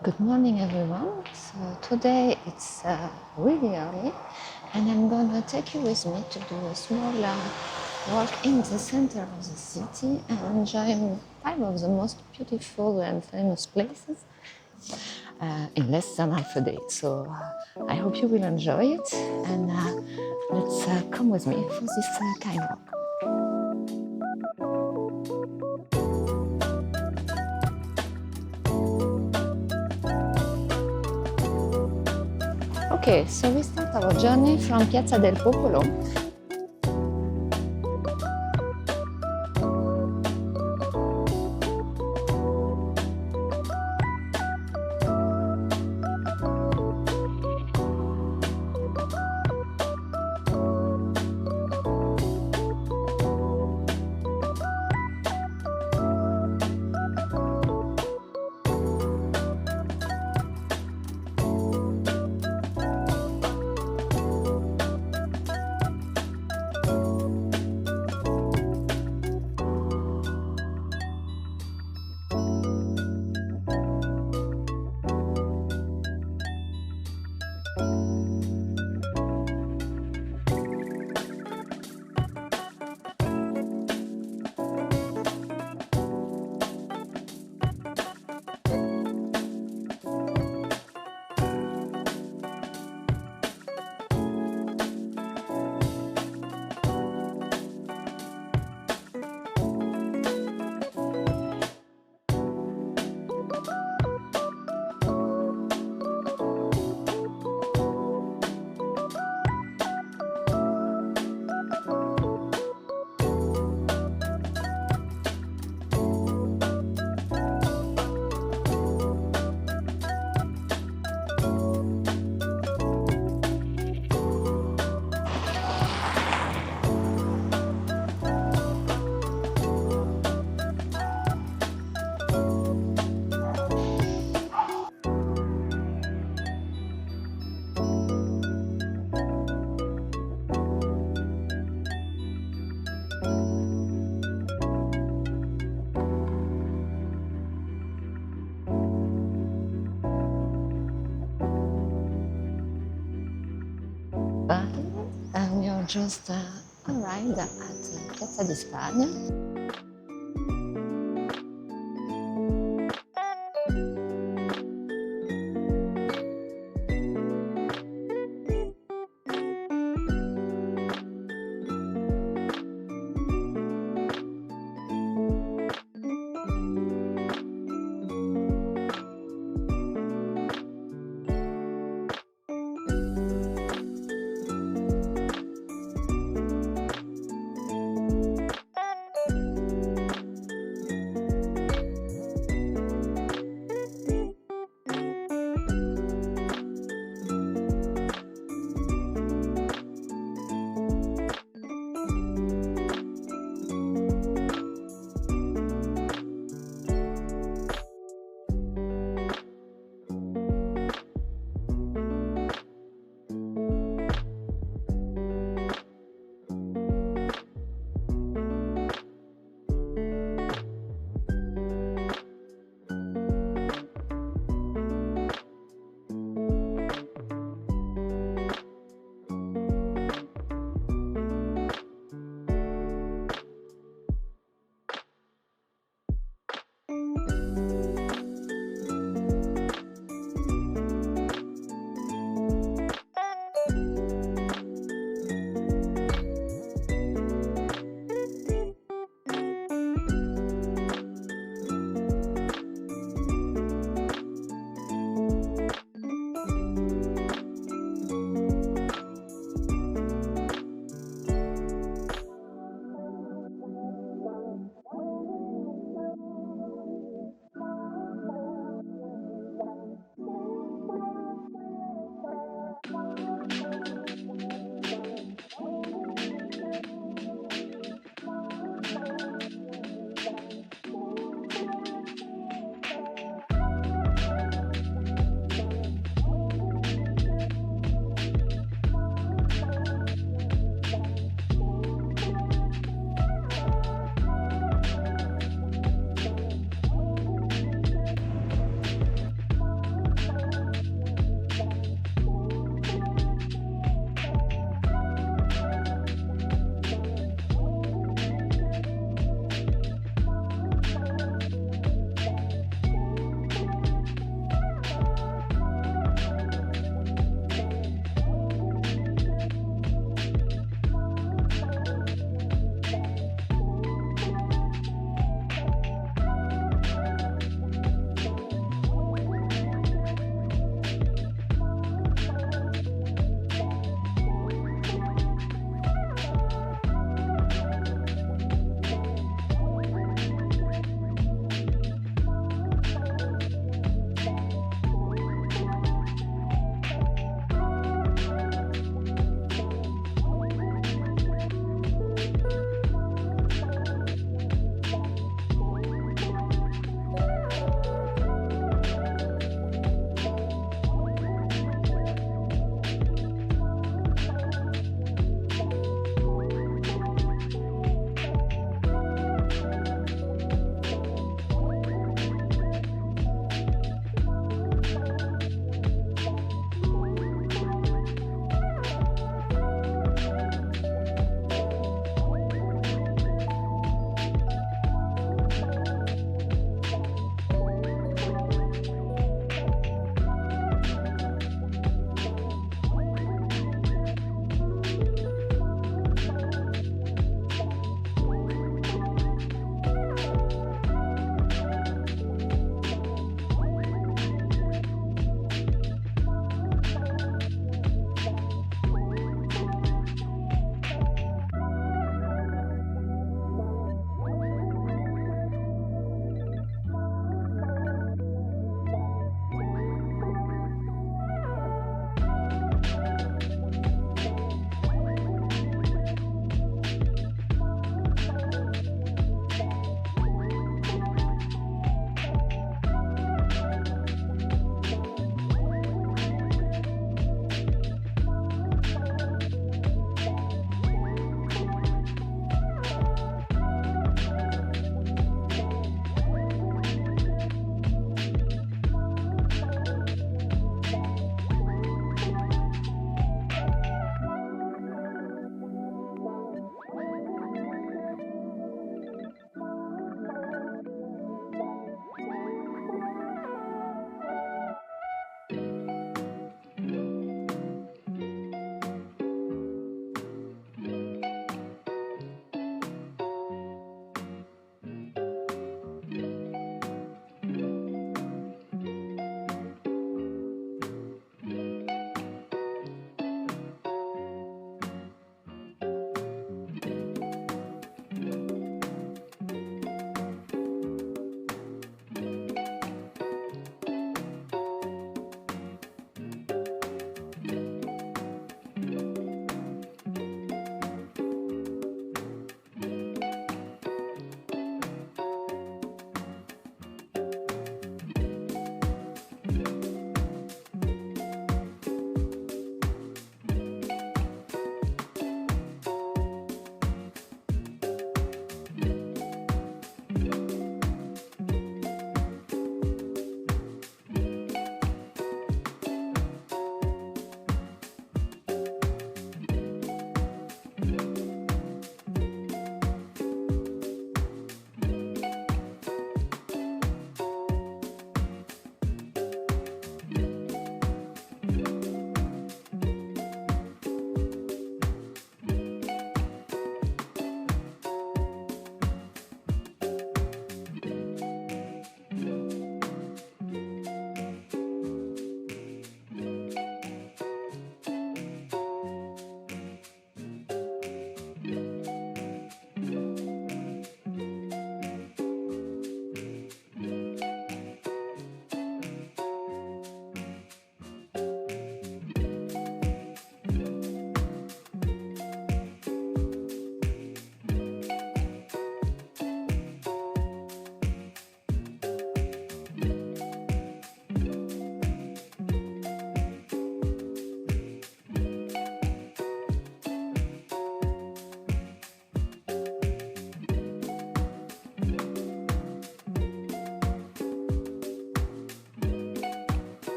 Good morning, everyone. So today it's really early, and I'm gonna take you with me to do a small walk in the center of the city and enjoy five of the most beautiful and famous places in less than half a day. So I hope you will enjoy it, and let's come with me for this kind walk. Okay, so we start our journey from Piazza del Popolo. We are just arrived at Piazza di Spagna.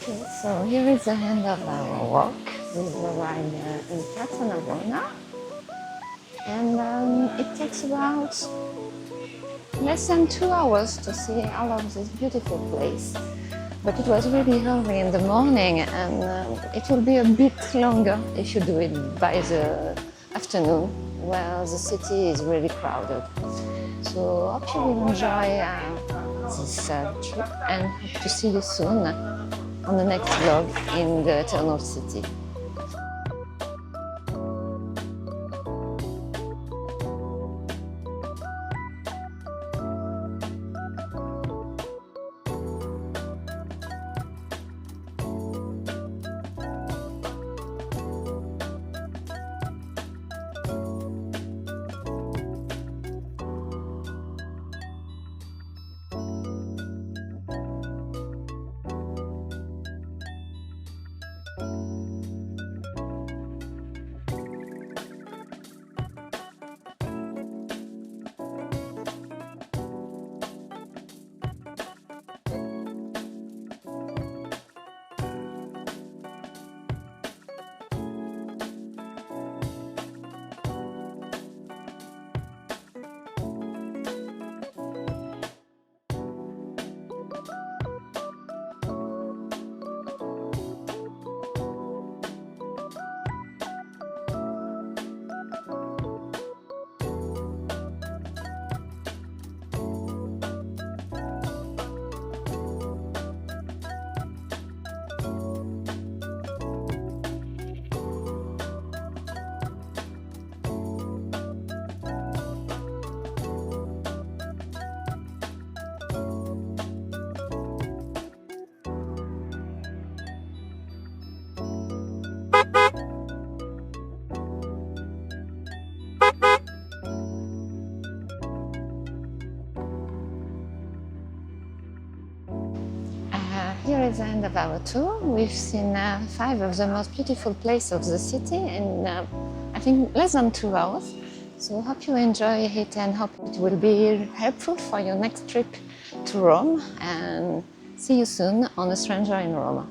Okay, so here is the end of our walk. We arrived in Piazza Navona, and it takes about less than 2 hours to see all of this beautiful place. But it was really early in the morning, and it will be a bit longer if you do it by the afternoon, where the city is really crowded. So hope you will enjoy this trip, and hope to see you soon on the next vlog in the Eternal City. Here is the end of our tour. We've seen 5 of the most beautiful places of the city in, I think, less than 2 hours. So hope you enjoy it and hope it will be helpful for your next trip to Rome. And see you soon on A Stranger in Roma.